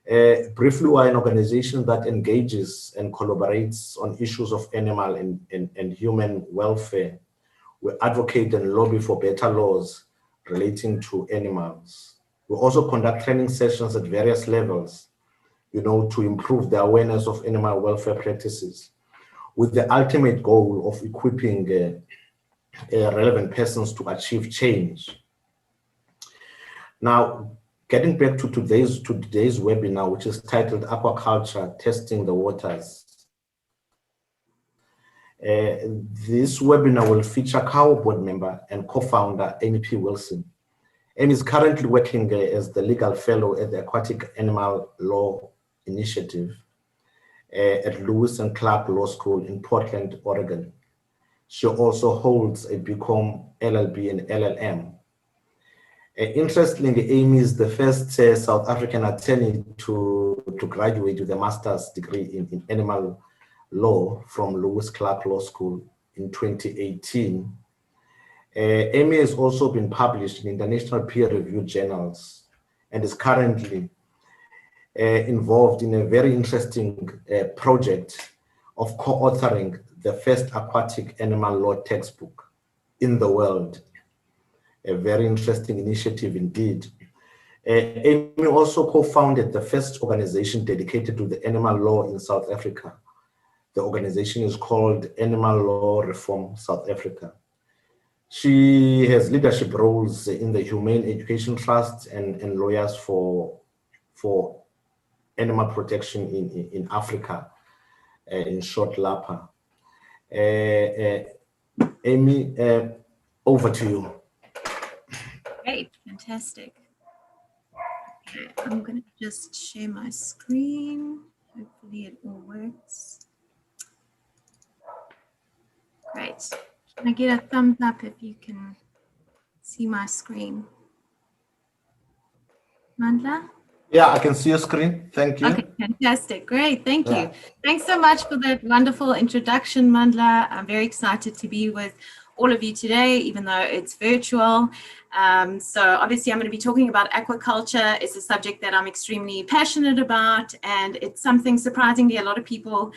Briefly, we're an organization that engages and collaborates on issues of animal and human welfare. We advocate and lobby for better laws relating to animals. We also conduct training sessions at various levels, to improve the awareness of animal welfare practices, with the ultimate goal of equipping relevant persons to achieve change. Now, getting back to today's webinar, which is titled Aquaculture, Testing the Waters. This webinar will feature CAO board member and co-founder Amy P. Wilson. Amy is currently working as the legal fellow at the Aquatic Animal Law Initiative at Lewis and Clark Law School in Portland, Oregon. She also holds a BCom, LLB, and LLM. Interestingly, Amy is the first South African attorney to graduate with a master's degree in animal law from Lewis Clark Law School in 2018. Amy has also been published in international peer-reviewed journals and is currently involved in a very interesting project of co-authoring the first aquatic animal law textbook in the world. A very interesting initiative indeed. Amy also co-founded the first organization dedicated to the animal law in South Africa. The organization is called Animal Law Reform South Africa. She has leadership roles in the Humane Education Trust and lawyers for animal protection in Africa, in short, LAPA. Amy, over to you. Great, fantastic. Okay, I'm going to just share my screen. Hopefully it all works. Great. Can I get a thumbs up if you can see my screen? Mandla? Yeah, I can see your screen. Thank you. Okay, fantastic. Great. Thank you. Thanks so much for that wonderful introduction, Mandla. I'm very excited to be with all of you today, even though it's virtual. So obviously I'm going to be talking about aquaculture. It's a subject that I'm extremely passionate about, and it's something surprisingly a lot of people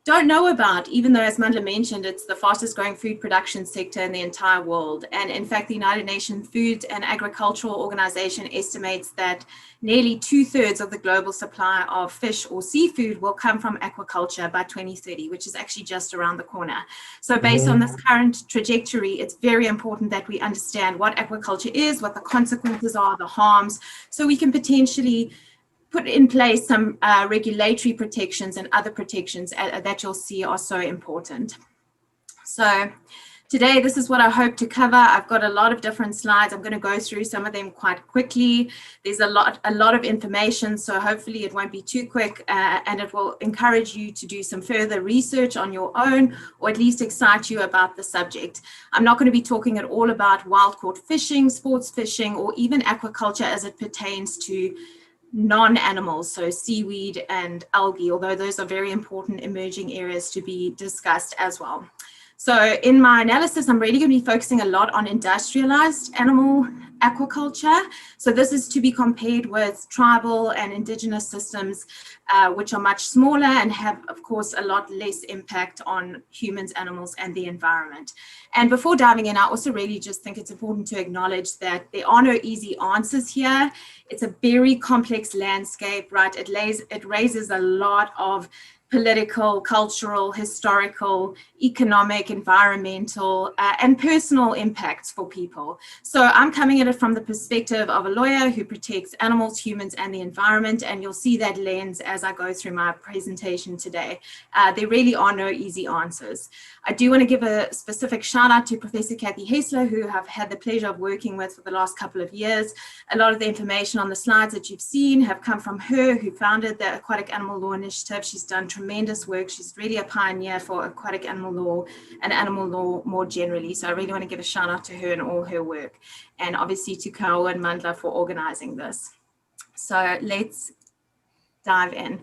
don't know about, even though, as Mandla mentioned, it's the fastest growing food production sector in the entire world. And in fact, the United Nations Food and Agricultural Organization estimates that nearly 2/3 of the global supply of fish or seafood will come from aquaculture by 2030, which is actually just around the corner. So based on this current trajectory, it's very important that we understand what aquaculture is, what the consequences are, the harms, so we can potentially put in place some regulatory protections and other protections that you'll see are so important. So today, this is what I hope to cover. I've got a lot of different slides. I'm going to go through some of them quite quickly. There's a lot of information, so hopefully it won't be too quick, and it will encourage you to do some further research on your own, or at least excite you about the subject. I'm not going to be talking at all about wild caught fishing, sports fishing, or even aquaculture as it pertains to non-animals, so seaweed and algae, although those are very important emerging areas to be discussed as well. So in my analysis, I'm really going to be focusing a lot on industrialized animal aquaculture. So this is to be compared with tribal and indigenous systems, which are much smaller and have, of course, a lot less impact on humans, animals, and the environment. And before diving in, I also really just think it's important to acknowledge that there are no easy answers here. It's a very complex landscape, right? It raises a lot of political, cultural, historical, economic, environmental, and personal impacts for people. So I'm coming at it from the perspective of a lawyer who protects animals, humans, and the environment, and you'll see that lens as I go through my presentation today. There really are no easy answers. I do want to give a specific shout out to Professor Kathy Hessler, who I've had the pleasure of working with for the last couple of years. A lot of the information on the slides that you've seen have come from her, who founded the Aquatic Animal Law Initiative. She's done tremendous work. She's really a pioneer for aquatic animal law and animal law more generally. So I really want to give a shout out to her and all her work, and obviously to Kao and Mandla for organizing this. So let's dive in.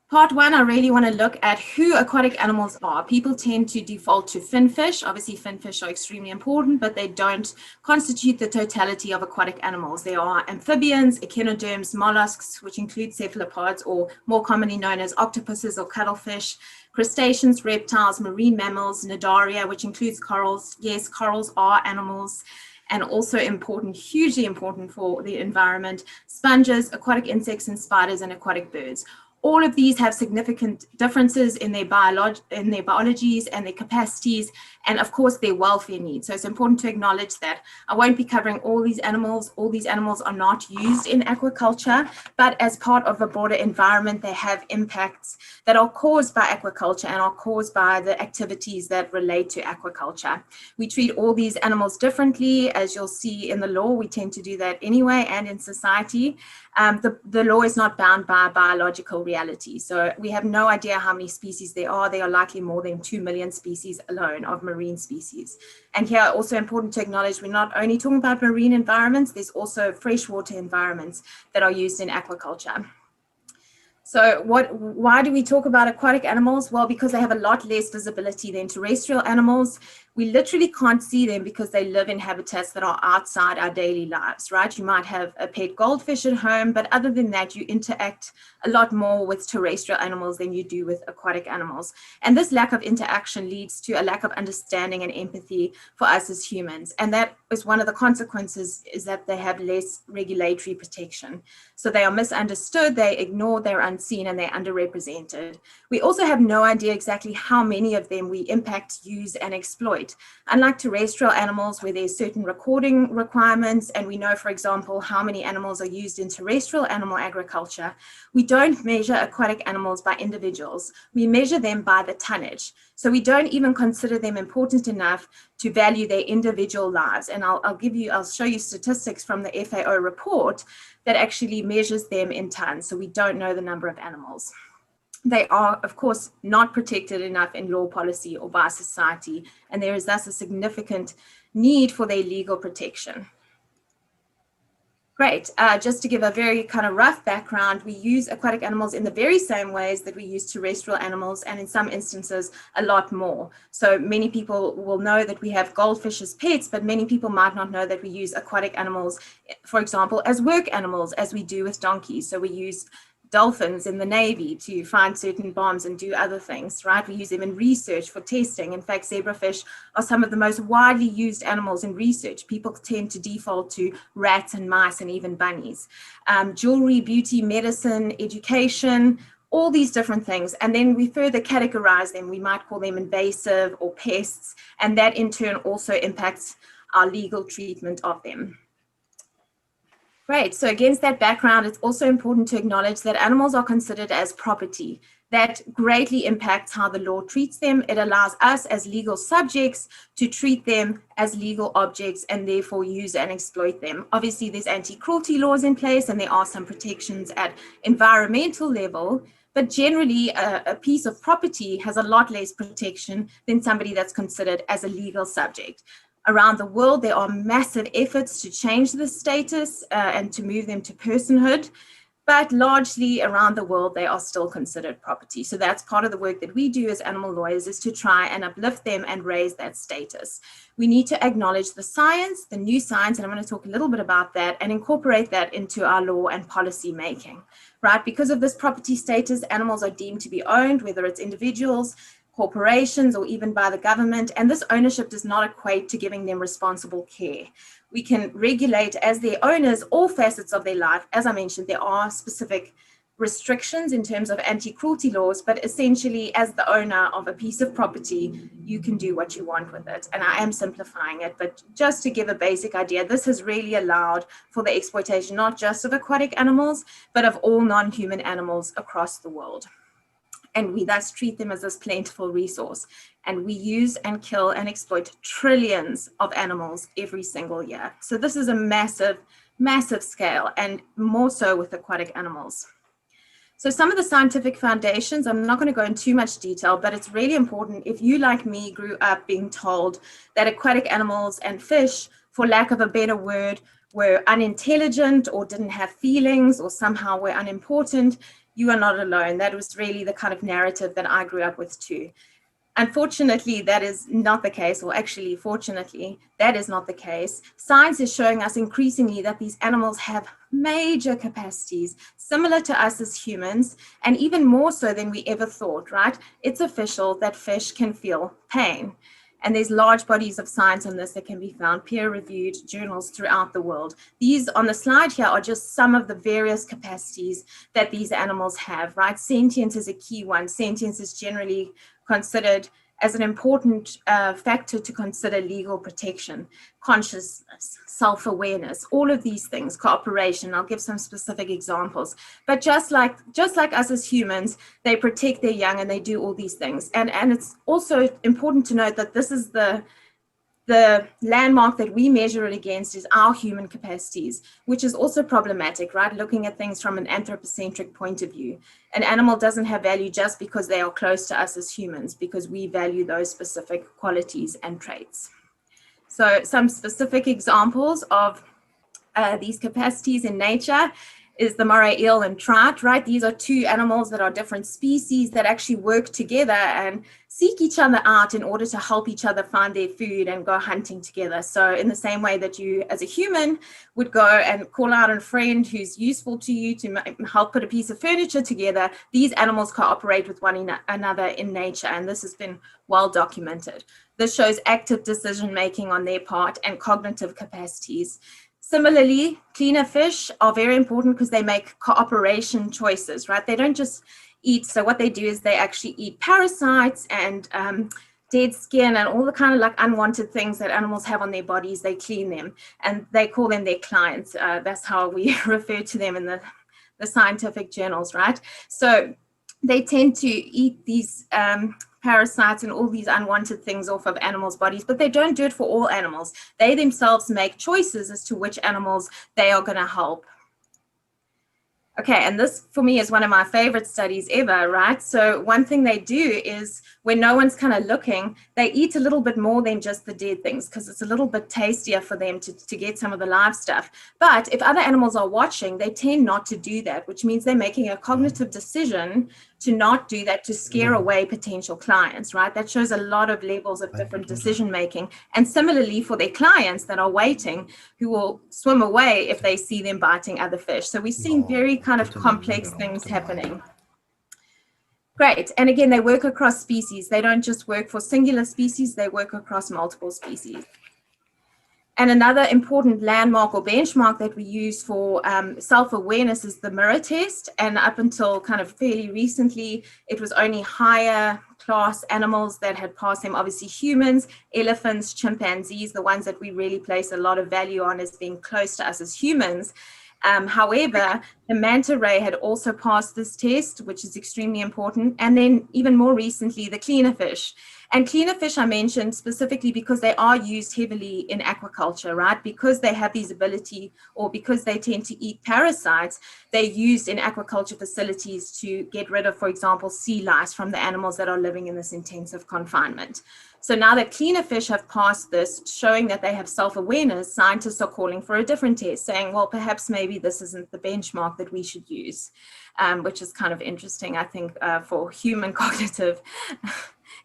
Part one, I really want to look at who aquatic animals are. People tend to default to finfish. Obviously, finfish are extremely important, but they don't constitute the totality of aquatic animals. There are amphibians, echinoderms, mollusks, which include cephalopods, or more commonly known as octopuses or cuttlefish, crustaceans, reptiles, marine mammals, cnidaria, which includes corals. Yes, corals are animals, and also important, hugely important for the environment, sponges, aquatic insects and spiders, and aquatic birds. All of these have significant differences in their biologies and their capacities, and of course their welfare needs. So it's important to acknowledge that. I won't be covering all these animals. All these animals are not used in aquaculture, but as part of a broader environment, they have impacts that are caused by aquaculture and are caused by the activities that relate to aquaculture. We treat all these animals differently. As you'll see in the law, we tend to do that anyway, and in society. The law is not bound by biological reality. So we have no idea how many species there are. There are likely more than 2 million species alone of marine species. And here, also important to acknowledge, we're not only talking about marine environments, there's also freshwater environments that are used in aquaculture. So why do we talk about aquatic animals? Well, because they have a lot less visibility than terrestrial animals. We literally can't see them because they live in habitats that are outside our daily lives, right? You might have a pet goldfish at home, but other than that, you interact a lot more with terrestrial animals than you do with aquatic animals. And this lack of interaction leads to a lack of understanding and empathy for us as humans. And that is one of the consequences, is that they have less regulatory protection. So they are misunderstood, they ignored, they're unseen, and they're underrepresented. We also have no idea exactly how many of them we impact, use, and exploit. Unlike terrestrial animals where there's certain recording requirements, and we know, for example, how many animals are used in terrestrial animal agriculture, we don't measure aquatic animals by individuals. We measure them by the tonnage. So we don't even consider them important enough to value their individual lives. And I'll show you statistics from the FAO report that actually measures them in tons. So we don't know the number of animals. They are, of course, not protected enough in law, policy, or by society, and there is thus a significant need for their legal protection. Great. Just to give a very kind of rough background, we use aquatic animals in the very same ways that we use terrestrial animals, and in some instances, a lot more. So many people will know that we have goldfish as pets, but many people might not know that we use aquatic animals, for example, as work animals, as we do with donkeys. So we use dolphins in the Navy to find certain bombs and do other things, right? We use them in research for testing. In fact, zebrafish are some of the most widely used animals in research. People tend to default to rats and mice and even bunnies. Jewelry, beauty, medicine, education, all these different things. And then we further categorize them. We might call them invasive or pests, and that in turn also impacts our legal treatment of them. Great. So against that background, it's also important to acknowledge that animals are considered as property. That greatly impacts how the law treats them. It allows us as legal subjects to treat them as legal objects and therefore use and exploit them. Obviously, there's anti-cruelty laws in place, and there are some protections at environmental level, but generally a piece of property has a lot less protection than somebody that's considered as a legal subject. Around the world, there are massive efforts to change this status and to move them to personhood, but largely around the world, they are still considered property. So that's part of the work that we do as animal lawyers, is to try and uplift them and raise that status. We need to acknowledge the science, the new science, and I'm going to talk a little bit about that, and incorporate that into our law and policy making, right? Because of this property status, animals are deemed to be owned, whether it's individuals, corporations, or even by the government, and this ownership does not equate to giving them responsible care. We can regulate as their owners all facets of their life. As I mentioned, there are specific restrictions in terms of anti-cruelty laws, but essentially as the owner of a piece of property, you can do what you want with it. And I am simplifying it, but just to give a basic idea, this has really allowed for the exploitation, not just of aquatic animals, but of all non-human animals across the world. And we thus treat them as this plentiful resource. And we use and kill and exploit trillions of animals every single year. So this is a massive, massive scale, and more so with aquatic animals. So some of the scientific foundations, I'm not going to go into too much detail, but it's really important. If you, like me, grew up being told that aquatic animals and fish, for lack of a better word, were unintelligent or didn't have feelings or somehow were unimportant, you are not alone. That was really the kind of narrative that I grew up with too. Unfortunately, that is not the case, or actually, fortunately, that is not the case. Science is showing us increasingly that these animals have major capacities, similar to us as humans, and even more so than we ever thought, right? It's official that fish can feel pain. And there's large bodies of science on this that can be found, peer-reviewed journals throughout the world. These on the slide here are just some of the various capacities that these animals have, right? Sentience is a key one. Sentience is generally considered as an important factor to consider legal protection, consciousness, self-awareness, all of these things, cooperation. I'll give some specific examples. But just like us as humans, they protect their young and they do all these things. And it's also important to note that this is the landmark that we measure it against is our human capacities, which is also problematic, right? Looking at things from an anthropocentric point of view. An animal doesn't have value just because they are close to us as humans, because we value those specific qualities and traits. So some specific examples of these capacities in nature is the moray eel and trout, right? These are two animals that are different species that actually work together and seek each other out in order to help each other find their food and go hunting together. So in the same way that you as a human would go and call out a friend who's useful to you to help put a piece of furniture together, these animals cooperate with one another in nature, and this has been well documented. This shows active decision making on their part and cognitive capacities. Similarly, cleaner fish are very important because they make cooperation choices, right? They don't just eat. So what they do is they actually eat parasites and dead skin and all the kind of like unwanted things that animals have on their bodies. They clean them and they call them their clients. That's how we refer to them in the scientific journals, right? So they tend to eat these parasites and all these unwanted things off of animals' bodies, but they don't do it for all animals. They themselves make choices as to which animals they are going to help. Okay, and this for me is one of my favorite studies ever, right? So one thing they do is when no one's kind of looking, they eat a little bit more than just the dead things because it's a little bit tastier for them to get some of the live stuff. But if other animals are watching, they tend not to do that, which means they're making a cognitive decision to not do that, to scare away potential clients, right? That shows a lot of levels of different decision making. And similarly for their clients that are waiting, who will swim away if they see them biting other fish. So we've seen very kind of complex things happening. Great. And again, they work across species. They don't just work for singular species, they work across multiple species. And another important landmark or benchmark that we use for self-awareness is the mirror test. And up until kind of fairly recently, it was only higher class animals that had passed them, obviously humans, elephants, chimpanzees, the ones that we really place a lot of value on as being close to us as humans. However, the manta ray had also passed this test, which is extremely important. And then even more recently, the cleaner fish. And cleaner fish I mentioned specifically because they are used heavily in aquaculture, right? Because they have these ability, or because they tend to eat parasites, they're used in aquaculture facilities to get rid of, for example, sea lice from the animals that are living in this intensive confinement. So now that cleaner fish have passed this, showing that they have self-awareness, scientists are calling for a different test, saying, well, perhaps maybe this isn't the benchmark that we should use, which is kind of interesting, I think, for human cognitive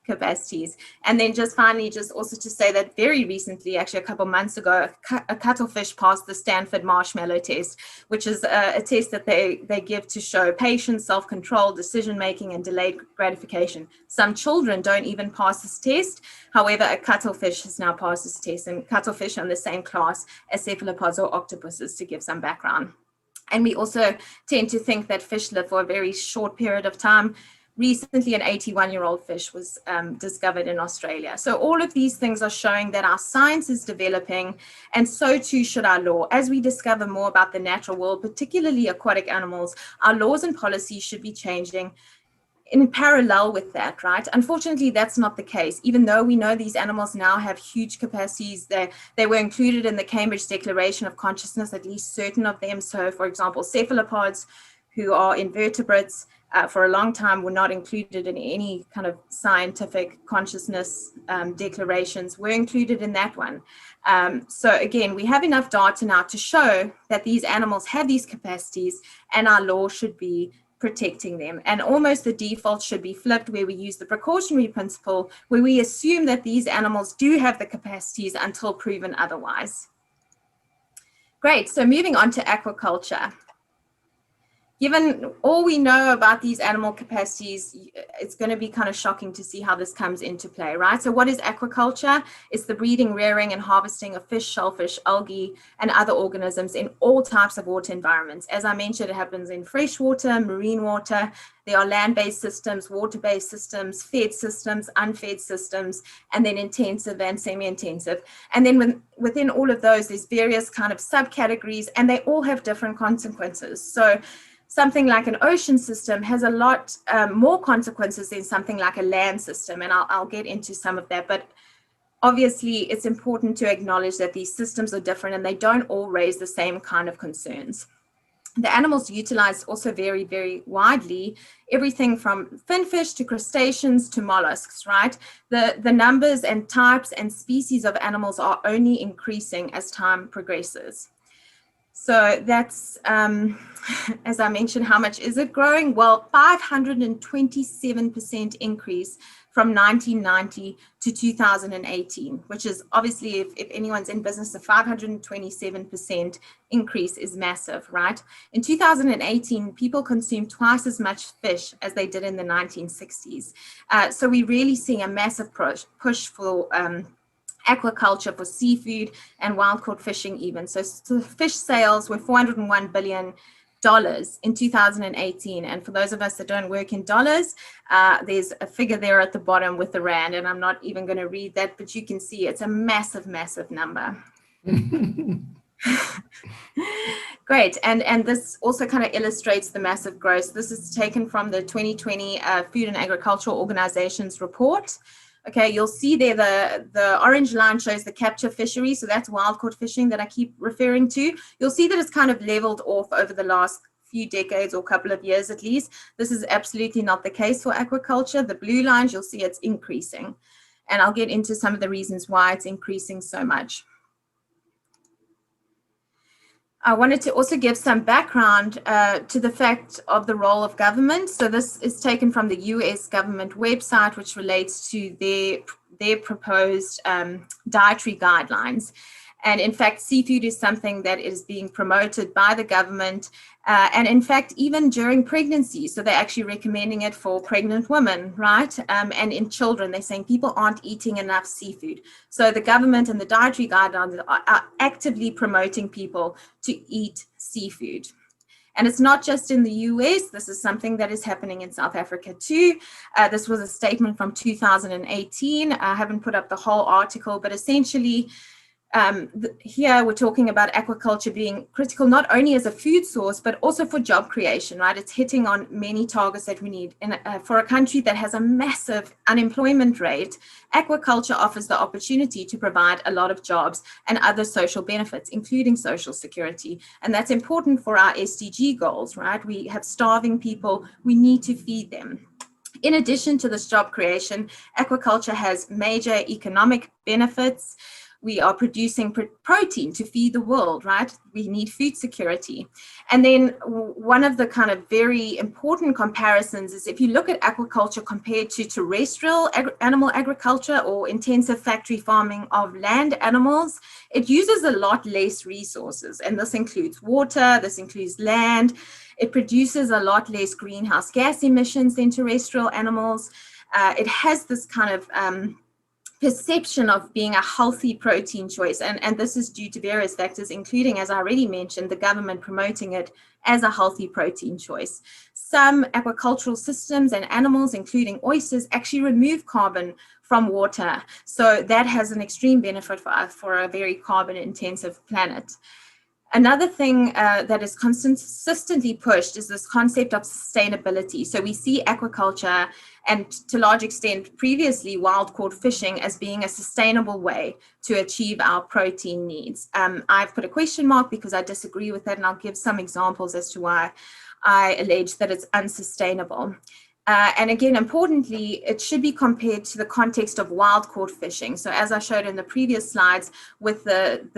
capacities. And then just finally, just also to say that very recently, actually a couple months ago, a cuttlefish passed the Stanford marshmallow test, which is a test that they give to show patience, self-control, decision-making, and delayed gratification. Some children don't even pass this test. However, a cuttlefish has now passed this test, and cuttlefish are in the same class as cephalopods or octopuses, to give some background. And we also tend to think that fish live for a very short period of time. Recently, an 81-year-old fish was discovered in Australia. So all of these things are showing that our science is developing, and so too should our law. As we discover more about the natural world, particularly aquatic animals, our laws and policies should be changing in parallel with that, right? Unfortunately, that's not the case. Even though we know these animals now have huge capacities, they were included in the Cambridge Declaration of Consciousness, at least certain of them. So, for example, cephalopods, who are invertebrates, for a long time were not included in any kind of scientific consciousness declarations. We're included in that one. So again, we have enough data now to show that these animals have these capacities, and our law should be protecting them. And almost the default should be flipped, where we use the precautionary principle, where we assume that these animals do have the capacities until proven otherwise. Great, so moving on to aquaculture. Given all we know about these animal capacities, it's going to be kind of shocking to see how this comes into play, right? So what is aquaculture? It's the breeding, rearing, and harvesting of fish, shellfish, algae, and other organisms in all types of water environments. As I mentioned, it happens in freshwater, marine water. There are land-based systems, water-based systems, fed systems, unfed systems, and then intensive and semi-intensive. And then within all of those, there's various kind of subcategories, and they all have different consequences. So something like an ocean system has a lot more consequences than something like a land system, and I'll get into some of that. But obviously, it's important to acknowledge that these systems are different and they don't all raise the same kind of concerns. The animals utilized also vary very widely, everything from finfish to crustaceans to mollusks, right? The numbers and types and species of animals are only increasing as time progresses. So that's, as I mentioned, how much is it growing? Well, 527% increase from 1990 to 2018, which is obviously, if anyone's in business, a 527% increase is massive, right? In 2018, people consumed twice as much fish as they did in the 1960s. So we really see a massive push for aquaculture, for seafood and wild caught fishing even. So fish sales were $401 billion in 2018. And for those of us that don't work in dollars, there's a figure there at the bottom with the rand, and I'm not even going to read that, but you can see it's a massive, massive number. Great, and this also kind of illustrates the massive growth. This is taken from the 2020 Food and Agricultural Organization's report. Okay, you'll see there the orange line shows the capture fishery, so that's wild caught fishing that I keep referring to. You'll see that it's kind of leveled off over the last few decades or couple of years at least. This is absolutely not the case for aquaculture. The blue lines, you'll see it's increasing. And I'll get into some of the reasons why it's increasing so much. I wanted to also give some background to the fact of the role of government. So this is taken from the US government website, which relates to their proposed dietary guidelines. And in fact, seafood is something that is being promoted by the government. And in fact, even during pregnancy, so they're actually recommending it for pregnant women, right? And in children, they're saying people aren't eating enough seafood. So the government and the dietary guidelines are actively promoting people to eat seafood. And it's not just in the US, this is something that is happening in South Africa too. This was a statement from 2018. I haven't put up the whole article, but essentially, here we're talking about aquaculture being critical not only as a food source, but also for job creation, right? It's hitting on many targets that we need. And for a country that has a massive unemployment rate, aquaculture offers the opportunity to provide a lot of jobs and other social benefits, including social security. And that's important for our SDG goals, right? We have starving people, we need to feed them. In addition to this job creation, aquaculture has major economic benefits. We are producing protein to feed the world, right? We need food security. And then one of the kind of very important comparisons is if you look at aquaculture compared to terrestrial animal agriculture or intensive factory farming of land animals, it uses a lot less resources. And this includes water, this includes land. It produces a lot less greenhouse gas emissions than terrestrial animals. It has this kind of perception of being a healthy protein choice. And this is due to various factors, including, as I already mentioned, the government promoting it as a healthy protein choice. Some aquacultural systems and animals, including oysters, actually remove carbon from water. So that has an extreme benefit for a very carbon intensive planet. Another thing that is consistently pushed is this concept of sustainability. So we see aquaculture and to a large extent previously wild caught fishing as being a sustainable way to achieve our protein needs. I've put a question mark because I disagree with that, and I'll give some examples as to why I allege that it's unsustainable. And again, importantly, it should be compared to the context of wild caught fishing. So as I showed in the previous slides, with the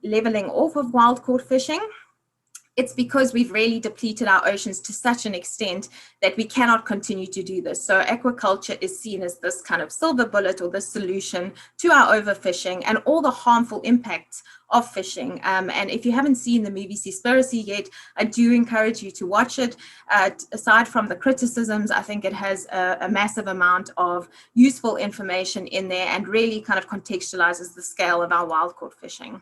leveling off of wild caught fishing, it's because we've really depleted our oceans to such an extent that we cannot continue to do this. So aquaculture is seen as this kind of silver bullet or the solution to our overfishing and all the harmful impacts of fishing. And if you haven't seen the movie Seaspiracy yet, I do encourage you to watch it. Aside from the criticisms, I think it has a massive amount of useful information in there and really kind of contextualizes the scale of our wild caught fishing.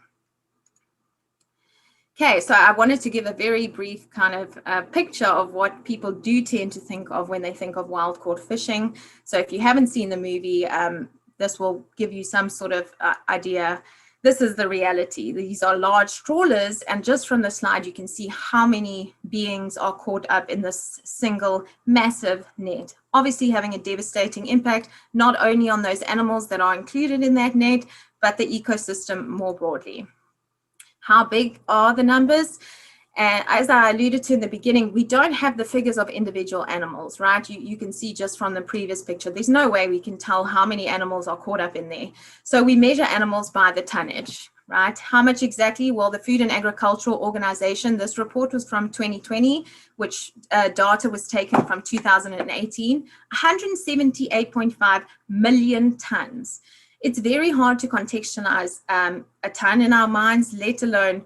Okay, so I wanted to give a very brief kind of picture of what people do tend to think of when they think of wild caught fishing. So if you haven't seen the movie, this will give you some sort of idea. This is the reality. These are large trawlers, and just from the slide, you can see how many beings are caught up in this single massive net. Obviously having a devastating impact, not only on those animals that are included in that net, but the ecosystem more broadly. How big are the numbers? And as I alluded to in the beginning, we don't have the figures of individual animals, right? You can see just from the previous picture, there's no way we can tell how many animals are caught up in there. So we measure animals by the tonnage, right? How much exactly? Well, the Food and Agricultural Organization, this report was from 2020, which data was taken from 2018, 178.5 million tons. It's very hard to contextualize a ton in our minds, let alone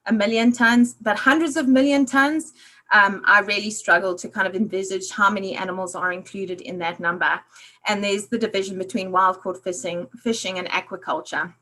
a million tons, but hundreds of million tons. I really struggle to kind of envisage how many animals are included in that number. And there's the division between wild caught fishing and aquaculture.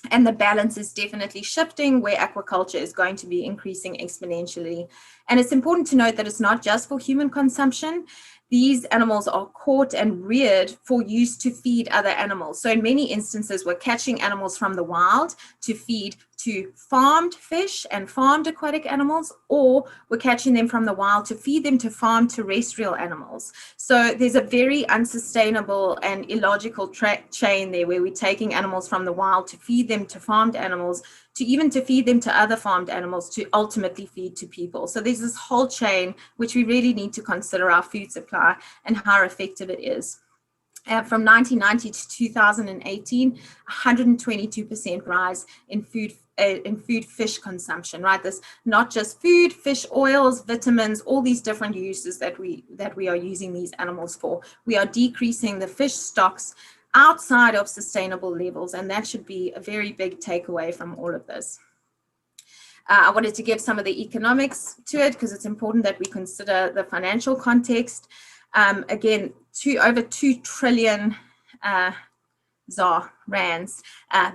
And the balance is definitely shifting, where aquaculture is going to be increasing exponentially. And it's important to note that it's not just for human consumption. These animals are caught and reared for use to feed other animals. So in many instances, we're catching animals from the wild to feed to farmed fish and farmed aquatic animals, or we're catching them from the wild to feed them to farmed terrestrial animals. So there's a very unsustainable and illogical chain there, where we're taking animals from the wild to feed them to farmed animals, to even to feed them to other farmed animals, to ultimately feed to people. So there's this whole chain which we really need to consider our food supply and how effective it is. From 1990 to 2018, 122% rise in food fish consumption, right? This not just food, fish oils, vitamins, all these different uses that we are using these animals for. We are decreasing the fish stocks outside of sustainable levels, and that should be a very big takeaway from all of this. I wanted to give some of the economics to it because it's important that we consider the financial context. Again, over 2 trillion ZAR, rands,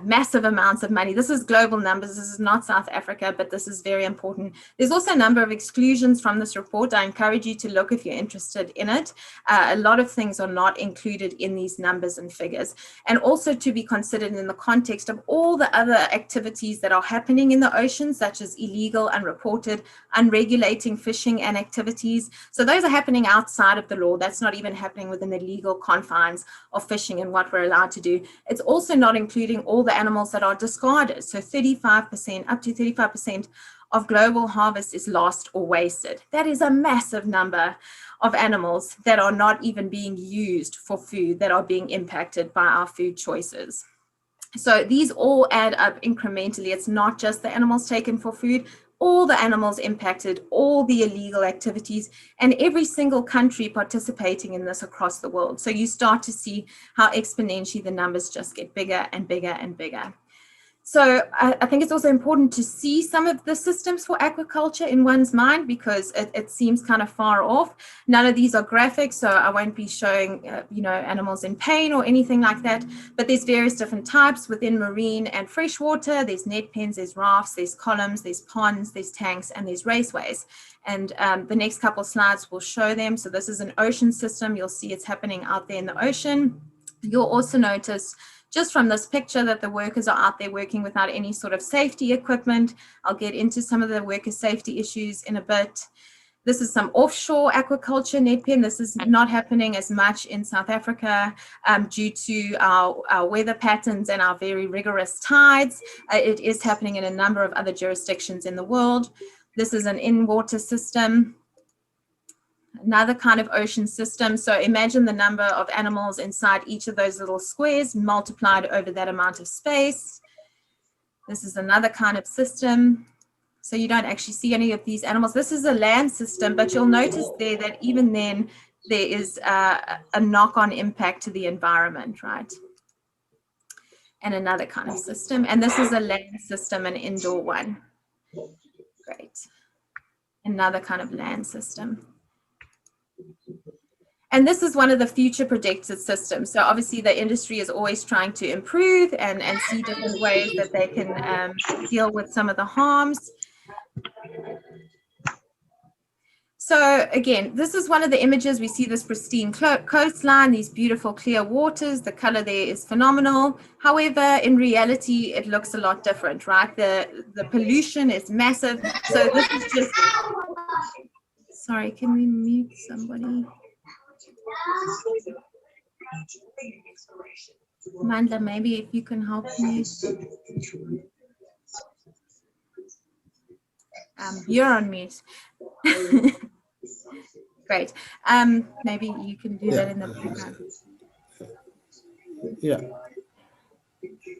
massive amounts of money. This is global numbers. This is not South Africa, but this is very important. There's also a number of exclusions from this report. I encourage you to look if you're interested in it. A lot of things are not included in these numbers and figures, and also to be considered in the context of all the other activities that are happening in the ocean, such as illegal, unreported, unregulating fishing and activities. So those are happening outside of the law. That's not even happening within the legal confines of fishing and what we're allowed to do. It's also not including all the animals that are discarded. So 35%, up to 35% of global harvest is lost or wasted. That is a massive number of animals that are not even being used for food, that are being impacted by our food choices. So these all add up incrementally. It's not just the animals taken for food, all the animals impacted, all the illegal activities, and every single country participating in this across the world. So you start to see how exponentially the numbers just get bigger and bigger and bigger. So I think it's also important to see some of the systems for aquaculture in one's mind, because it seems kind of far off. None of these are graphic, so I won't be showing animals in pain or anything like that. But there's various different types within marine and freshwater. There's net pens, there's rafts, there's columns, there's ponds, there's tanks, and there's raceways. And the next couple of slides will show them. So this is an ocean system. You'll see it's happening out there in the ocean. You'll also notice just from this picture that the workers are out there working without any sort of safety equipment. I'll get into some of the worker safety issues in a bit. This is some offshore aquaculture net pen. This is not happening as much in South Africa due to our weather patterns and our very rigorous tides. It is happening in a number of other jurisdictions in the world. This is an in-water system. Another kind of ocean system. So imagine the number of animals inside each of those little squares multiplied over that amount of space. This is another kind of system. So you don't actually see any of these animals. This is a land system, but you'll notice there that even then there is a knock-on impact to the environment, right? And another kind of system. And this is a land system, an indoor one. Great. Another kind of land system. And this is one of the future predicted systems. So obviously the industry is always trying to improve and see different ways that they can deal with some of the harms. So again, this is one of the images. We see this pristine coastline, these beautiful clear waters. The color there is phenomenal. However, in reality, it looks a lot different, right? The pollution is massive. So this is just, sorry, can we mute somebody? Amanda, maybe if you can help me. You're on mute. Great. Maybe you can do that in the background. Yeah.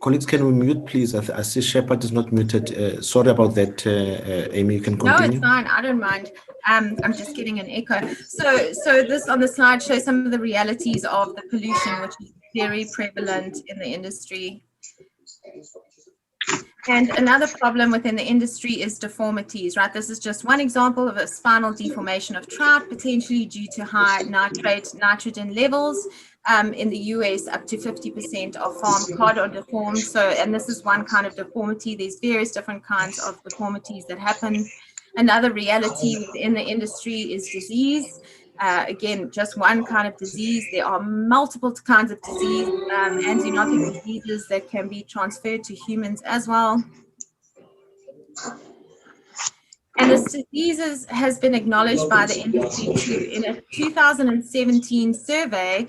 Colleagues, can we mute, please? I see Shepard is not muted. Sorry about that, Amy. You can continue. No, it's fine. I don't mind. I'm just getting an echo. So this on the slide shows some of the realities of the pollution, which is very prevalent in the industry. And another problem within the industry is deformities, right? This is just one example of a spinal deformation of trout, potentially due to high nitrogen levels. In the US, up to 50% of farm cod are deformed. So, and this is one kind of deformity. There's various different kinds of deformities that happen. Another reality within the industry is disease. Again, just one kind of disease. There are multiple kinds of disease, zoonotic diseases that can be transferred to humans as well. And this diseases has been acknowledged by the industry too. In a 2017 survey,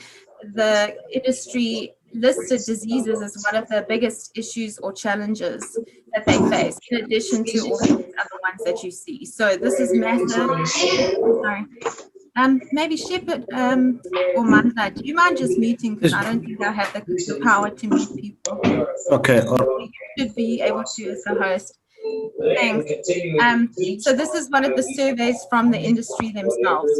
the industry listed diseases as one of the biggest issues or challenges that they face, in addition to all these other ones that you see. So this is massive. Sorry. Maybe Shepard or Manda, do you mind just muting? Because I don't think I have the power to mute people. Okay. You should be able to as the host. Thanks. So this is one of the surveys from the industry themselves.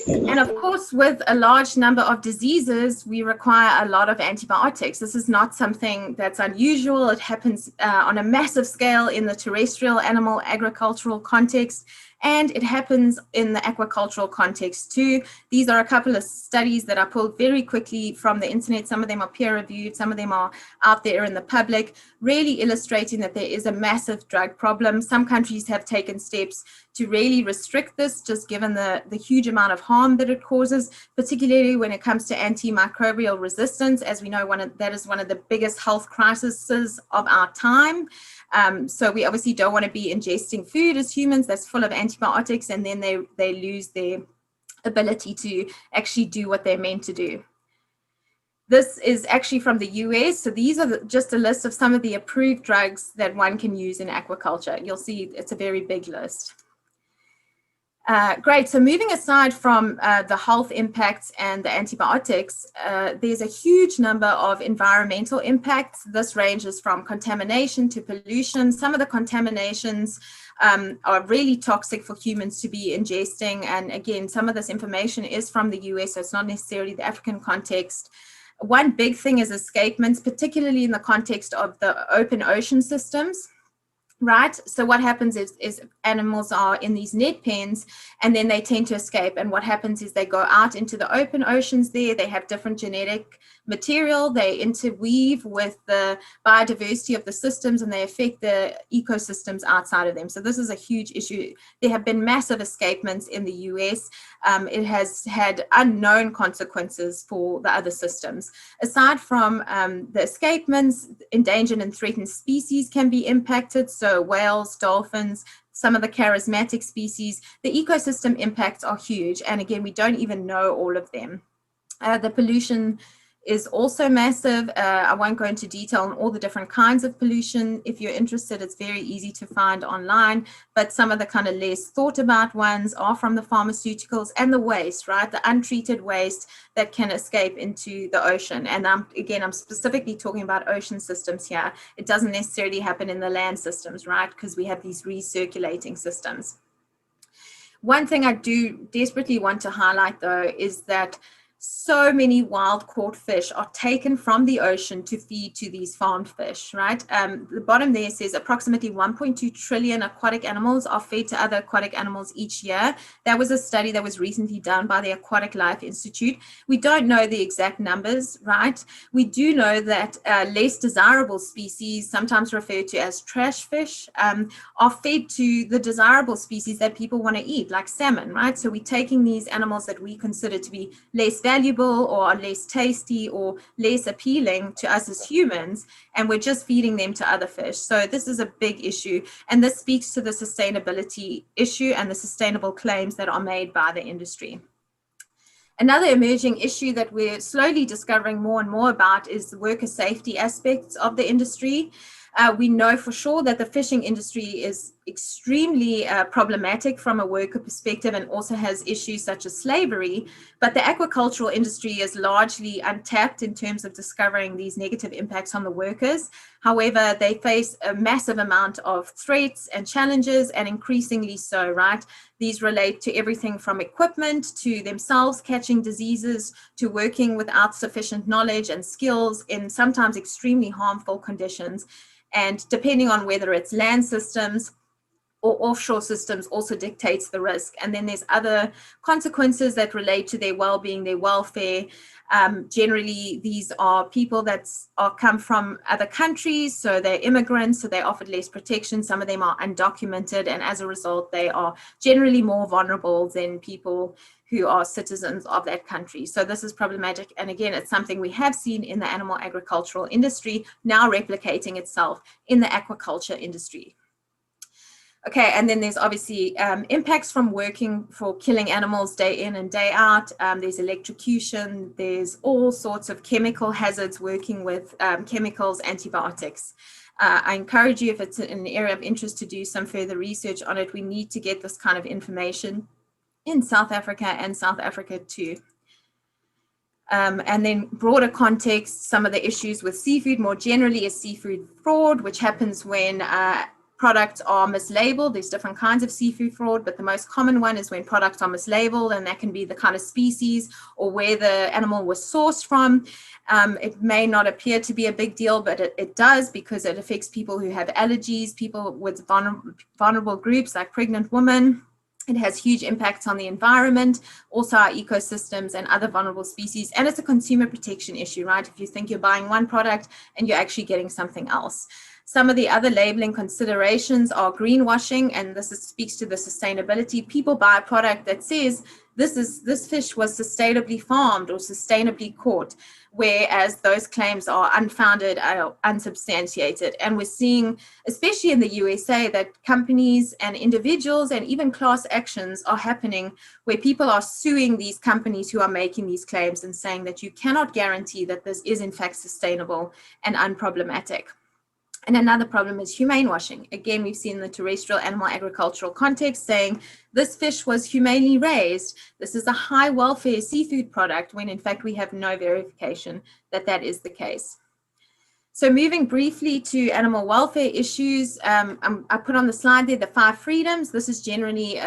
And of course, with a large number of diseases, we require a lot of antibiotics. This is not something that's unusual. It happens on a massive scale in the terrestrial animal agricultural context, and it happens in the aquacultural context too. These are a couple of studies that I pulled very quickly from the internet. Some of them are peer-reviewed, some of them are out there in the public, really illustrating that there is a massive drug problem. Some countries have taken steps to really restrict this, just given the huge amount of harm that it causes, particularly when it comes to antimicrobial resistance. As we know, that is one of the biggest health crises of our time. So we obviously don't want to be ingesting food as humans that's full of antibiotics, and then they lose their ability to actually do what they're meant to do. This is actually from the US. So these are just a list of some of the approved drugs that one can use in aquaculture. You'll see it's a very big list. Great. So moving aside from the health impacts and the antibiotics, there's a huge number of environmental impacts. This ranges from contamination to pollution. Some of the contaminations are really toxic for humans to be ingesting. And again, some of this information is from the US, so it's not necessarily the African context. One big thing is escapements, particularly in the context of the open ocean systems. Right. So what happens is animals are in these net pens, and then they tend to escape. And what happens is they go out into the open oceans there. They have different genetic material. They interweave with the biodiversity of the systems, and they affect the ecosystems outside of them. So this is a huge issue. There have been massive escapements in the US. It has had unknown consequences for the other systems. Aside from the escapements, endangered and threatened species can be impacted. So whales, dolphins, some of the charismatic species, the ecosystem impacts are huge. And again, we don't even know all of them. The pollution is also massive. I won't go into detail on all the different kinds of pollution. If you're interested, it's very easy to find online, but some of the kind of less thought about ones are from the pharmaceuticals and the waste, right? The untreated waste that can escape into the ocean. And again, I'm specifically talking about ocean systems here. It doesn't necessarily happen in the land systems, right? Because we have these recirculating systems. One thing I do desperately want to highlight, though, is that so many wild caught fish are taken from the ocean to feed to these farmed fish, right? The bottom there says approximately 1.2 trillion aquatic animals are fed to other aquatic animals each year. That was a study that was recently done by the Aquatic Life Institute. We don't know the exact numbers, right? We do know that less desirable species, sometimes referred to as trash fish, are fed to the desirable species that people want to eat, like salmon, right? So we're taking these animals that we consider to be less valuable or less tasty or less appealing to us as humans, and we're just feeding them to other fish. So this is a big issue, and this speaks to the sustainability issue and the sustainable claims that are made by the industry. Another emerging issue that we're slowly discovering more and more about is the worker safety aspects of the industry. We know for sure that the fishing industry is extremely problematic from a worker perspective and also has issues such as slavery, but the aquacultural industry is largely untapped in terms of discovering these negative impacts on the workers. However, they face a massive amount of threats and challenges, and increasingly so, right? These relate to everything from equipment to themselves catching diseases to working without sufficient knowledge and skills in sometimes extremely harmful conditions. And depending on whether it's land systems or offshore systems also dictates the risk. And then there's other consequences that relate to their well-being, their welfare. Generally, these are people that come from other countries, so they're immigrants, so they're offered less protection. Some of them are undocumented, and as a result, they are generally more vulnerable than people who are citizens of that country. So this is problematic. And again, it's something we have seen in the animal agricultural industry, now replicating itself in the aquaculture industry. Okay, and then there's obviously impacts from working for killing animals day in and day out. There's electrocution, there's all sorts of chemical hazards working with chemicals, antibiotics. I encourage you, if it's an area of interest, to do some further research on it. We need to get this kind of information in South Africa and South Africa too. And then broader context, some of the issues with seafood more generally is seafood fraud, which happens when products are mislabeled. There's different kinds of seafood fraud, but the most common one is when products are mislabeled, and that can be the kind of species or where the animal was sourced from. It may not appear to be a big deal, but it does, because it affects people who have allergies, people with vulnerable groups like pregnant women. It has huge impacts on the environment, also our ecosystems and other vulnerable species. And it's a consumer protection issue, right? If you think you're buying one product and you're actually getting something else. Some of the other labeling considerations are greenwashing, and this speaks to the sustainability. People buy a product that says this fish was sustainably farmed or sustainably caught, whereas those claims are unfounded, unsubstantiated. And we're seeing, especially in the USA, that companies and individuals and even class actions are happening where people are suing these companies who are making these claims and saying that you cannot guarantee that this is in fact sustainable and unproblematic. And another problem is humane washing. Again, we've seen the terrestrial animal agricultural context saying this fish was humanely raised. This is a high welfare seafood product, when in fact we have no verification that that is the case. So moving briefly to animal welfare issues, I put on the slide there the 5 freedoms. This is generally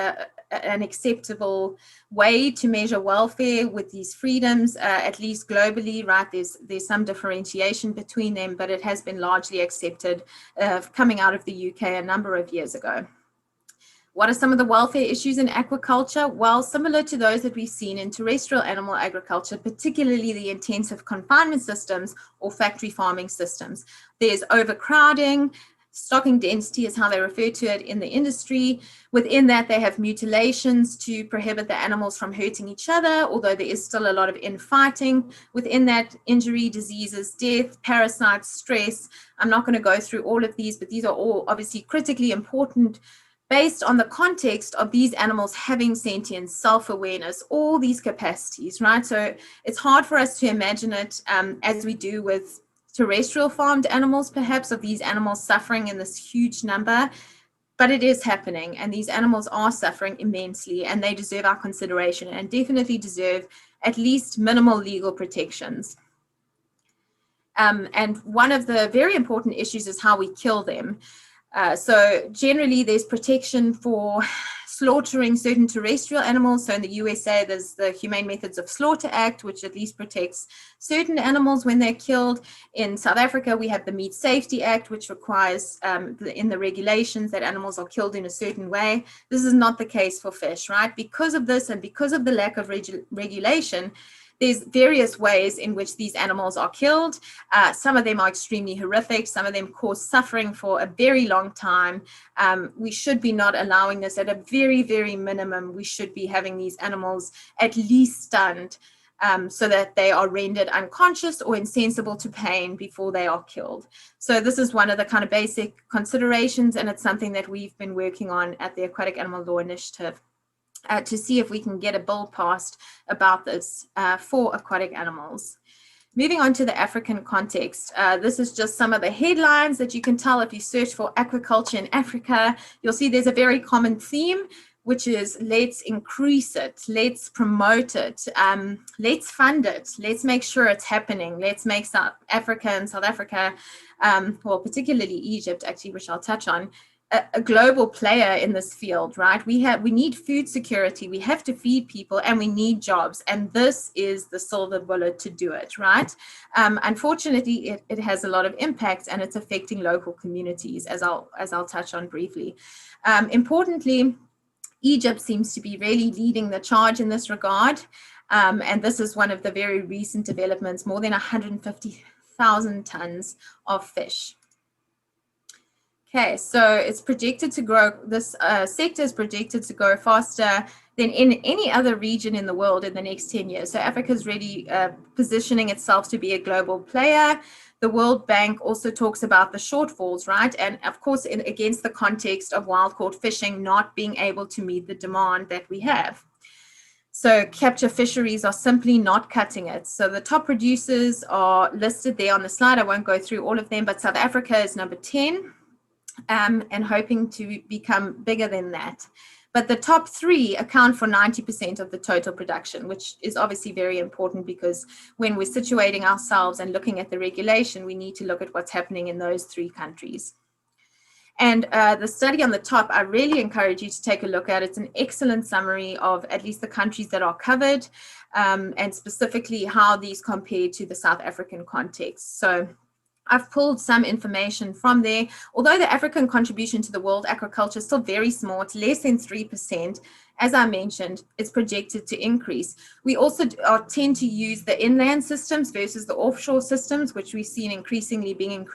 an acceptable way to measure welfare with these freedoms, at least globally, right? There's some differentiation between them, but it has been largely accepted coming out of the UK a number of years ago. What are some of the welfare issues in aquaculture? Well, similar to those that we've seen in terrestrial animal agriculture, particularly the intensive confinement systems or factory farming systems. There's overcrowding. Stocking density is how they refer to it in the industry. Within that, they have mutilations to prohibit the animals from hurting each other, although there is still a lot of infighting. Within that, injury, diseases, death, parasites, stress. I'm not going to go through all of these, but these are all obviously critically important based on the context of these animals having sentience, self-awareness, all these capacities, right? So it's hard for us to imagine it as we do with terrestrial farmed animals, perhaps, of these animals suffering in this huge number. But it is happening, and these animals are suffering immensely, and they deserve our consideration and definitely deserve at least minimal legal protections. And one of the very important issues is how we kill them. So generally, there's protection for slaughtering certain terrestrial animals. So in the USA, there's the Humane Methods of Slaughter Act, which at least protects certain animals when they're killed. In South Africa, we have the Meat Safety Act, which requires in the regulations that animals are killed in a certain way. This is not the case for fish, right? Because of this and because of the lack of regulation, there's various ways in which these animals are killed. Some of them are extremely horrific. Some of them cause suffering for a very long time. We should be not allowing this. At a very, very minimum, we should be having these animals at least stunned so that they are rendered unconscious or insensible to pain before they are killed. So this is one of the kind of basic considerations, and it's something that we've been working on at the Aquatic Animal Law Initiative. To see if we can get a bill passed about this for aquatic animals. Moving on to the African context, this is just some of the headlines that you can tell if you search for aquaculture in Africa. You'll see there's a very common theme, which is let's increase it, let's promote it, let's fund it, let's make sure it's happening, let's make South Africa and South Africa, well, particularly Egypt, actually, which I'll touch on, a global player in this field, right? We need food security, we have to feed people, and we need jobs, and this is the silver bullet to do it, right? Unfortunately, it has a lot of impact, and it's affecting local communities, as I'll touch on briefly. Importantly, Egypt seems to be really leading the charge in this regard, and this is one of the very recent developments, more than 150,000 tons of fish. Okay, so it's projected to grow, this sector is projected to grow faster than in any other region in the world in the next 10 years. So Africa is really positioning itself to be a global player. The World Bank also talks about the shortfalls, right? And of course, against the context of wild-caught fishing not being able to meet the demand that we have. So capture fisheries are simply not cutting it. So the top producers are listed there on the slide. I won't go through all of them, but South Africa is number 10. And hoping to become bigger than that. But the top 3 account for 90% of the total production, which is obviously very important because when we're situating ourselves and looking at the regulation, we need to look at what's happening in those 3 countries. And the study on the top, I really encourage you to take a look at. It's an excellent summary of at least the countries that are covered and specifically how these compare to the South African context. So I've pulled some information from there. Although the African contribution to the world aquaculture is still very small, it's less than 3%. As I mentioned, it's projected to increase. We also tend to use the inland systems versus the offshore systems, which we've seen increasingly being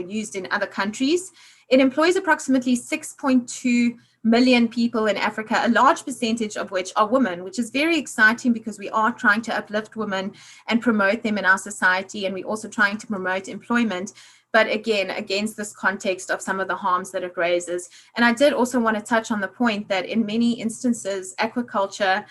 used in other countries. It employs approximately 6.2 million people in Africa, a large percentage of which are women, which is very exciting because we are trying to uplift women and promote them in our society, and we're also trying to promote employment, but again, against this context of some of the harms that it raises. And I did also want to touch on the point that in many instances, aquaculture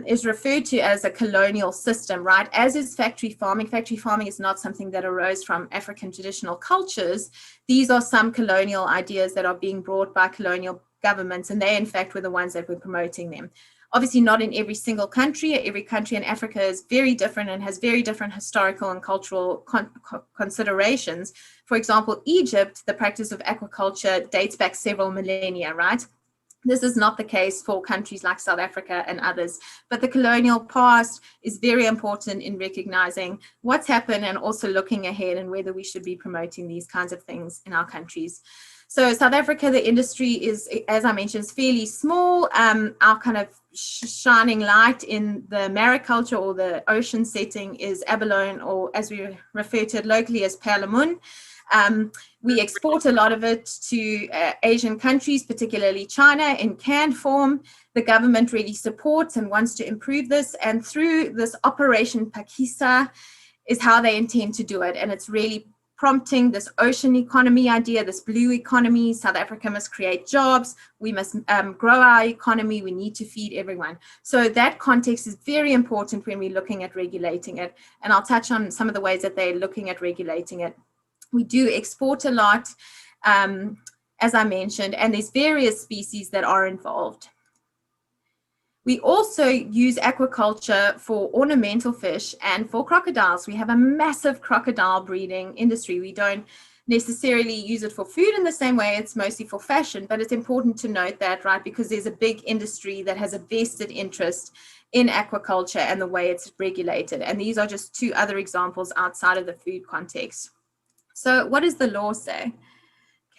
is referred to as a colonial system, right? As is factory farming. Factory farming is not something that arose from African traditional cultures. These are some colonial ideas that are being brought by colonial governments, and they in fact were the ones that were promoting them. Obviously not in every single country. Every country in Africa is very different and has very different historical and cultural considerations. For example, Egypt, the practice of aquaculture dates back several millennia, right? This is not the case for countries like South Africa and others, but the colonial past is very important in recognizing what's happened and also looking ahead and whether we should be promoting these kinds of things in our countries. So South Africa, the industry is, as I mentioned, is fairly small. Our kind of shining light in the mariculture or the ocean setting is abalone, or as we refer to it locally as perlemoen. We export a lot of it to Asian countries, particularly China, in canned form. The government really supports and wants to improve this. And through this Operation Pakisa is how they intend to do it. And it's really prompting this ocean economy idea, this blue economy. South Africa must create jobs. We must grow our economy. We need to feed everyone. So that context is very important when we're looking at regulating it. And I'll touch on some of the ways that they're looking at regulating it. We do export a lot, as I mentioned, and there's various species that are involved. We also use aquaculture for ornamental fish and for crocodiles. We have a massive crocodile breeding industry. We don't necessarily use it for food in the same way. It's mostly for fashion, but it's important to note that, right, because there's a big industry that has a vested interest in aquaculture and the way it's regulated. And these are just two other examples outside of the food context. So what does the law say?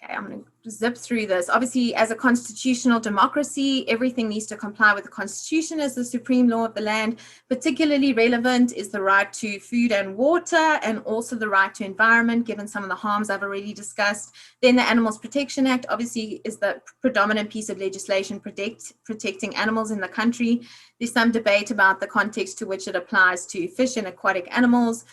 Okay, I'm going to zip through this. Obviously, as a constitutional democracy, everything needs to comply with the Constitution as the supreme law of the land. Particularly relevant is the right to food and water, and also the right to environment, given some of the harms I've already discussed. Then the Animals Protection Act, obviously, is the predominant piece of legislation protecting animals in the country. There's some debate about the context to which it applies to fish and aquatic animals.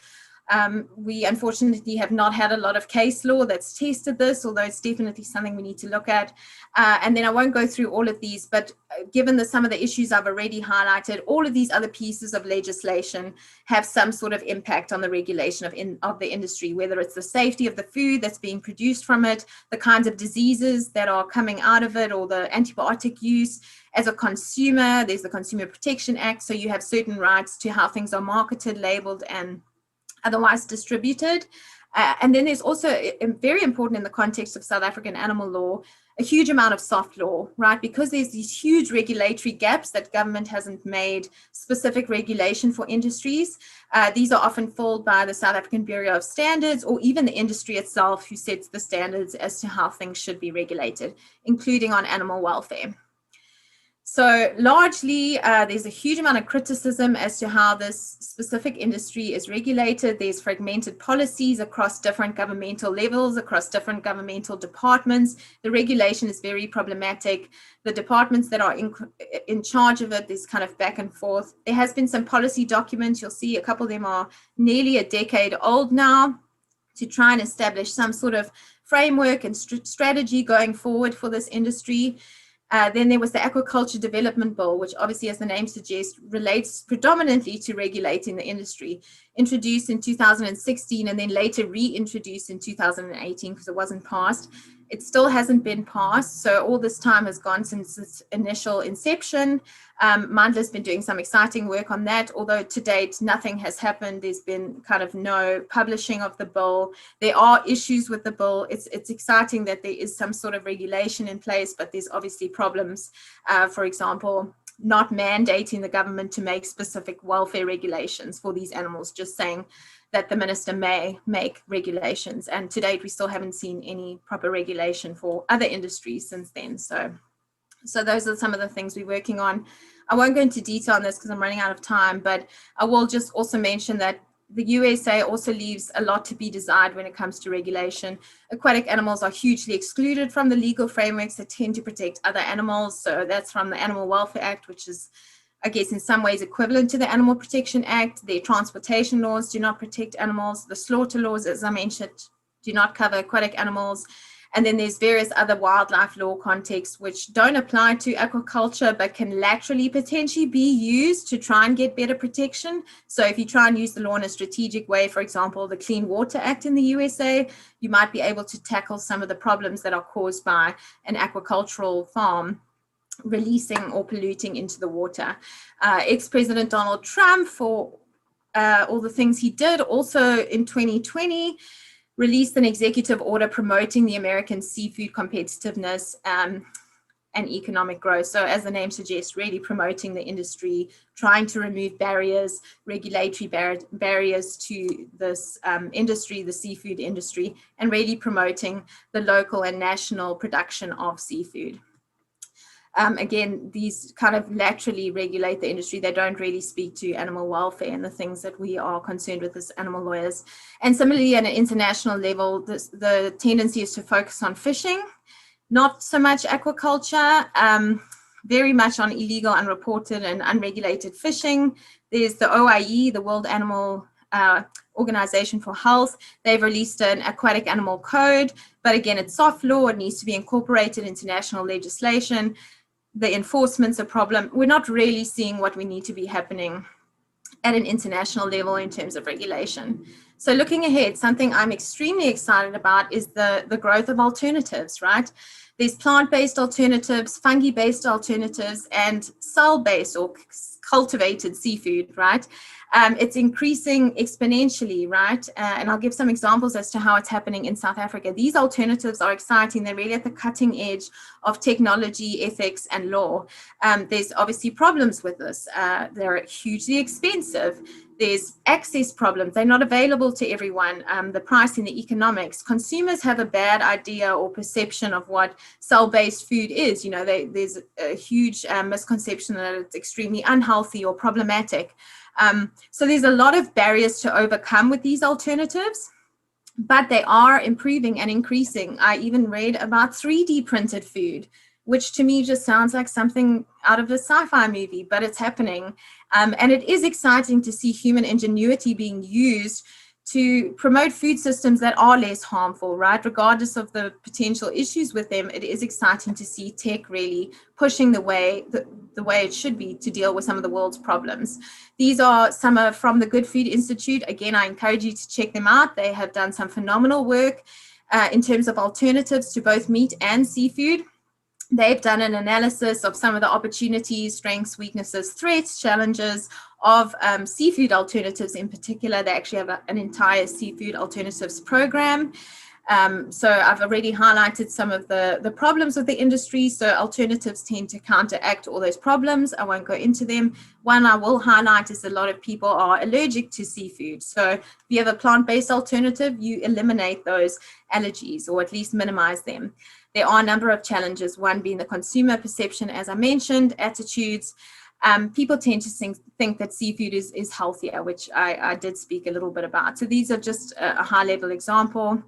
We unfortunately have not had a lot of case law that's tested this, although it's definitely something we need to look at. And then I won't go through all of these, but given some of the issues I've already highlighted, all of these other pieces of legislation have some sort of impact on the regulation of the industry, whether it's the safety of the food that's being produced from it, the kinds of diseases that are coming out of it, or the antibiotic use. As a consumer, there's the Consumer Protection Act, so you have certain rights to how things are marketed, labeled, and otherwise distributed. And then there's also, very important in the context of South African animal law, a huge amount of soft law, right? Because there's these huge regulatory gaps that government hasn't made specific regulation for industries. These are often filled by the South African Bureau of Standards, or even the industry itself, who sets the standards as to how things should be regulated, including on animal welfare. So largely, there's a huge amount of criticism as to how this specific industry is regulated. There's fragmented policies across different governmental levels, across different governmental departments. The regulation is very problematic. The departments that are in charge of it, there's kind of back and forth. There has been some policy documents. You'll see a couple of them are nearly a decade old now, to try and establish some sort of framework and strategy going forward for this industry. Then there was the Aquaculture Development Bill, which obviously, as the name suggests, relates predominantly to regulating the industry, introduced in 2016 and then later reintroduced in 2018 because it wasn't passed. It still hasn't been passed, so all this time has gone since its initial inception. Mandla's been doing some exciting work on that, although to date nothing has happened. There's been kind of no publishing of the bill. There are issues with the bill. It's exciting that there is some sort of regulation in place, but there's obviously problems. For example, not mandating the government to make specific welfare regulations for these animals, just saying that the minister may make regulations. And to date, we still haven't seen any proper regulation for other industries since then. So those are some of the things we're working on. I won't go into detail on this because I'm running out of time, but I will just also mention that the USA also leaves a lot to be desired when it comes to regulation. Aquatic animals are hugely excluded from the legal frameworks that tend to protect other animals. So that's from the Animal Welfare Act, which is, I guess, in some ways equivalent to the Animal Protection Act. Their transportation laws do not protect animals. The slaughter laws, as I mentioned, do not cover aquatic animals. And then there's various other wildlife law contexts which don't apply to aquaculture, but can laterally potentially be used to try and get better protection. So if you try and use the law in a strategic way, for example, the Clean Water Act in the USA, you might be able to tackle some of the problems that are caused by an aquacultural farm releasing or polluting into the water. Ex-President Donald Trump, for all the things he did, also in 2020, released an executive order promoting the American seafood competitiveness and economic growth. So as the name suggests, really promoting the industry, trying to remove barriers, regulatory barriers to this industry, the seafood industry, and really promoting the local and national production of seafood. Again, these kind of laterally regulate the industry. They don't really speak to animal welfare and the things that we are concerned with as animal lawyers. And similarly, at an international level, the tendency is to focus on fishing, not so much aquaculture, very much on illegal, unreported, and unregulated fishing. There's the OIE, the World Animal Organization for Health. They've released an aquatic animal code, but again, it's soft law. It needs to be incorporated into national legislation. The enforcement's a problem. We're not really seeing what we need to be happening at an international level in terms of regulation. So looking ahead, something I'm extremely excited about is the growth of alternatives, right? There's plant-based alternatives, fungi-based alternatives, and cell-based or cultivated seafood, right? It's increasing exponentially, right? And I'll give some examples as to how it's happening in South Africa. These alternatives are exciting. They're really at the cutting edge of technology, ethics, and law. There's obviously problems with this. They're hugely expensive. There's access problems. They're not available to everyone. The pricing, the economics. Consumers have a bad idea or perception of what cell-based food is. You know, there's a huge misconception that it's extremely unhealthy or problematic. So there's a lot of barriers to overcome with these alternatives, but they are improving and increasing. I even read about 3D printed food, which to me just sounds like something out of a sci-fi movie, but it's happening. And it is exciting to see human ingenuity being used to promote food systems that are less harmful, right? Regardless of the potential issues with them, it is exciting to see tech really pushing the way it should be to deal with some of the world's problems. These are some from the Good Food Institute. Again, I encourage you to check them out. They have done some phenomenal work in terms of alternatives to both meat and seafood. They've done an analysis of some of the opportunities, strengths, weaknesses, threats, challenges of seafood alternatives in particular. They actually have an entire seafood alternatives program. So I've already highlighted some of the problems with the industry. So alternatives tend to counteract all those problems. I won't go into them. One I will highlight is a lot of people are allergic to seafood. So if you have a plant-based alternative, you eliminate those allergies or at least minimize them. There are a number of challenges, one being the consumer perception, as I mentioned, attitudes. People tend to think that seafood is healthier, which I did speak a little bit about. So these are just a high-level example.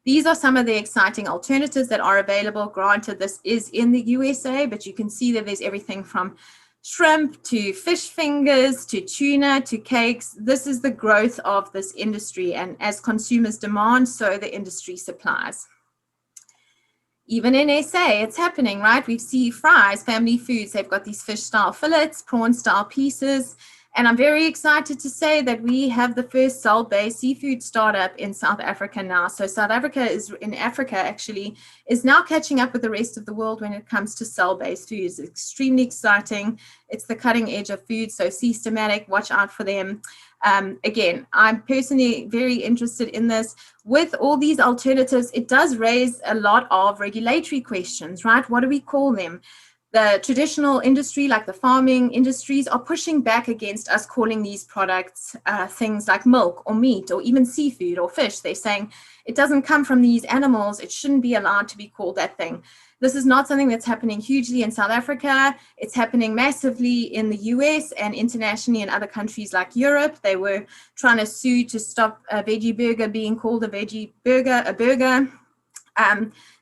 These are some of the exciting alternatives that are available. Granted, this is in the USA, but you can see that there's everything from shrimp to fish fingers to tuna to cakes. This is the growth of this industry, and as consumers demand, so the industry supplies. Even in SA, it's happening, right? We see Fry's Family Foods. They've got these fish-style fillets, prawn-style pieces. And I'm very excited to say that we have the first cell-based seafood startup in South Africa now. So South Africa actually is now catching up with the rest of the world when it comes to cell-based foods. It's extremely exciting. It's the cutting edge of food. So systematic, watch out for them. Again, I'm personally very interested in this. With all these alternatives, it does raise a lot of regulatory questions, right? What do we call them? The traditional industry, like the farming industries, are pushing back against us calling these products things like milk or meat or even seafood or fish. They're saying it doesn't come from these animals. It shouldn't be allowed to be called that thing. This is not something that's happening hugely in South Africa. It's happening massively in the US and internationally in other countries like Europe. They were trying to sue to stop a veggie burger being called a veggie burger, a burger.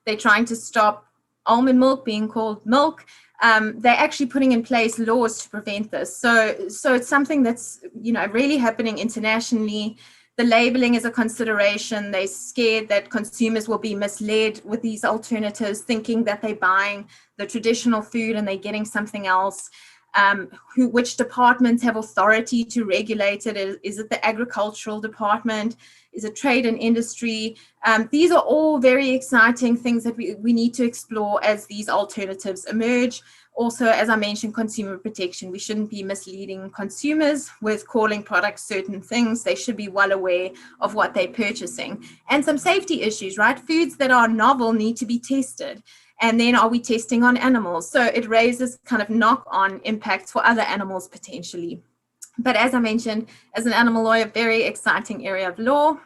They're trying to stop almond milk being called milk. They're actually putting in place laws to prevent this. So it's something that's, really happening internationally. The labeling is a consideration. They're scared that consumers will be misled with these alternatives, thinking that they're buying the traditional food and they're getting something else. Which departments have authority to regulate it? Is it the agricultural department? Is it trade and industry? These are all very exciting things that we need to explore as these alternatives emerge. Also, as I mentioned, consumer protection. We shouldn't be misleading consumers with calling products certain things. They should be well aware of what they're purchasing. And some safety issues, right? Foods that are novel need to be tested. And then are we testing on animals? So it raises kind of knock-on impacts for other animals potentially. But as I mentioned, as an animal lawyer, very exciting area of law.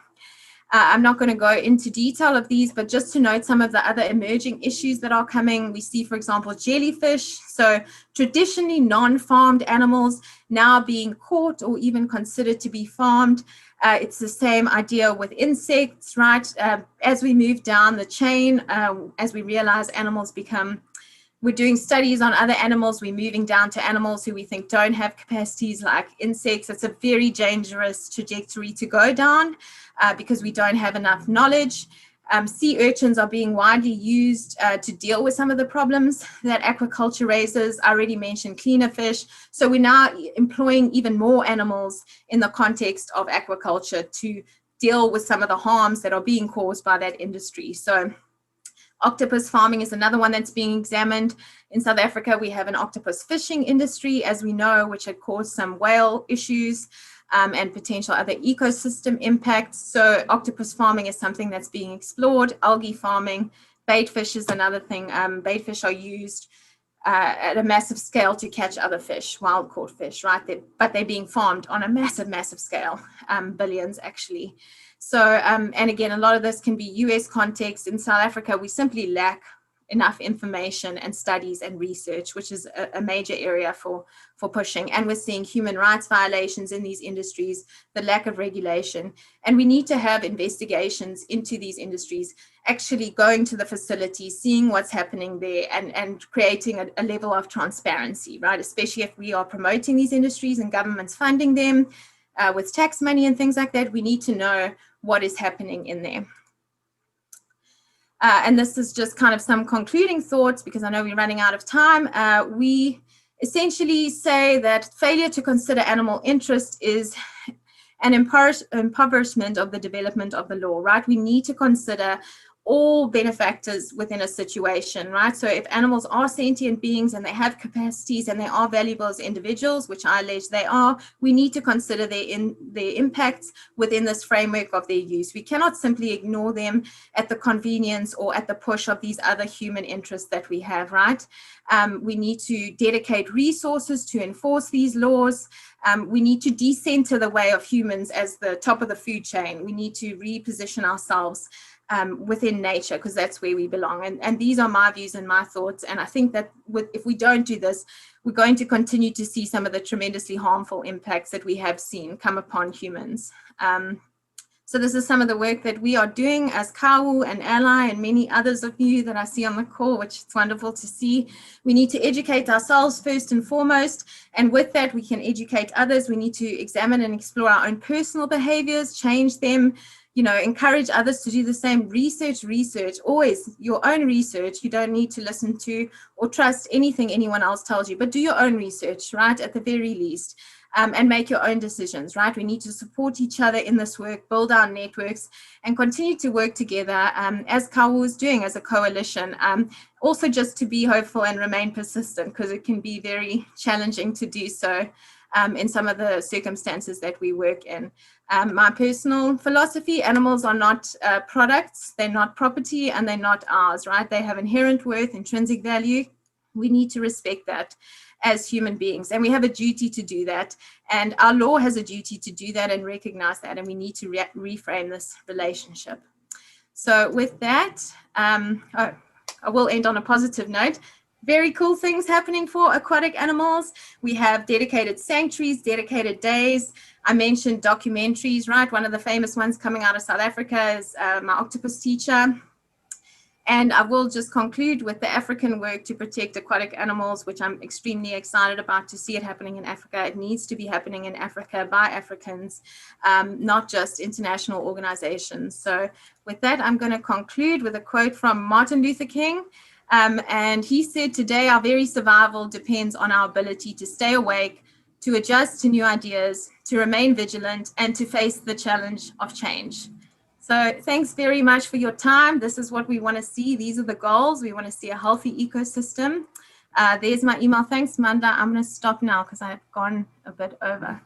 I'm not going to go into detail of these, but just to note some of the other emerging issues that are coming. We see, for example, jellyfish. So traditionally non-farmed animals now being caught or even considered to be farmed. It's the same idea with insects, right? As we move down the chain, as we realize animals become We're doing studies on other animals. We're moving down to animals who we think don't have capacities, like insects. It's a very dangerous trajectory to go down because we don't have enough knowledge. Sea urchins are being widely used to deal with some of the problems that aquaculture raises. I already mentioned cleaner fish. So we're now employing even more animals in the context of aquaculture to deal with some of the harms that are being caused by that industry. So octopus farming is another one that's being examined. In South Africa, we have an octopus fishing industry, as we know, which had caused some whale issues and potential other ecosystem impacts. So octopus farming is something that's being explored. Algae farming, bait fish is another thing. Bait fish are used at a massive scale to catch other fish, wild caught fish, right? But they're being farmed on a massive scale, billions actually. So, and again, a lot of this can be US context. In South Africa, we simply lack enough information and studies and research, which is a major area for pushing. And we're seeing human rights violations in these industries, the lack of regulation. And we need to have investigations into these industries, actually going to the facility, seeing what's happening there and creating a level of transparency, right? Especially if we are promoting these industries and governments funding them with tax money and things like that, we need to know what is happening in there. And this is just kind of some concluding thoughts because I know we're running out of time. We essentially say that failure to consider animal interest is an impoverishment of the development of the law, right? We need to consider all benefactors within a situation, right? So if animals are sentient beings and they have capacities and they are valuable as individuals, which I allege they are, we need to consider their impacts within this framework of their use. We cannot simply ignore them at the convenience or at the push of these other human interests that we have, right? We need to dedicate resources to enforce these laws. We need to decenter the way of humans as the top of the food chain. We need to reposition ourselves within nature, because that's where we belong. And these are my views and my thoughts. And I think that if we don't do this, we're going to continue to see some of the tremendously harmful impacts that we have seen come upon humans. So this is some of the work that we are doing as KAWU and Ally and many others of you that I see on the call, which is wonderful to see. We need to educate ourselves first and foremost. And with that, we can educate others. We need to examine and explore our own personal behaviors, change them, you know, encourage others to do the same. Research, always your own research. You don't need to listen to or trust anything anyone else tells you, but do your own research, right, at the very least. And make your own decisions, right? We need to support each other in this work, build our networks, and continue to work together as KAWU is doing as a coalition. Also just to be hopeful and remain persistent, because it can be very challenging to do so in some of the circumstances that we work in. My personal philosophy, animals are not products, they're not property, and they're not ours, right? They have inherent worth, intrinsic value. We need to respect that as human beings, and we have a duty to do that, and our law has a duty to do that and recognize that, and we need to reframe this relationship. So with that, I will end on a positive note. Very cool things happening for aquatic animals. We have dedicated sanctuaries, dedicated days. I mentioned documentaries, right? One of the famous ones coming out of South Africa is my octopus teacher. And I will just conclude with the African work to protect aquatic animals, which I'm extremely excited about to see it happening in Africa. It needs to be happening in Africa by Africans, not just international organizations. So with that, I'm going to conclude with a quote from Martin Luther King. And he said, "Today, our very survival depends on our ability to stay awake, to adjust to new ideas, to remain vigilant, and to face the challenge of change." So thanks very much for your time. This is what we want to see. These are the goals. We want to see a healthy ecosystem. There's my email. Thanks, Manda. I'm going to stop now because I've gone a bit over.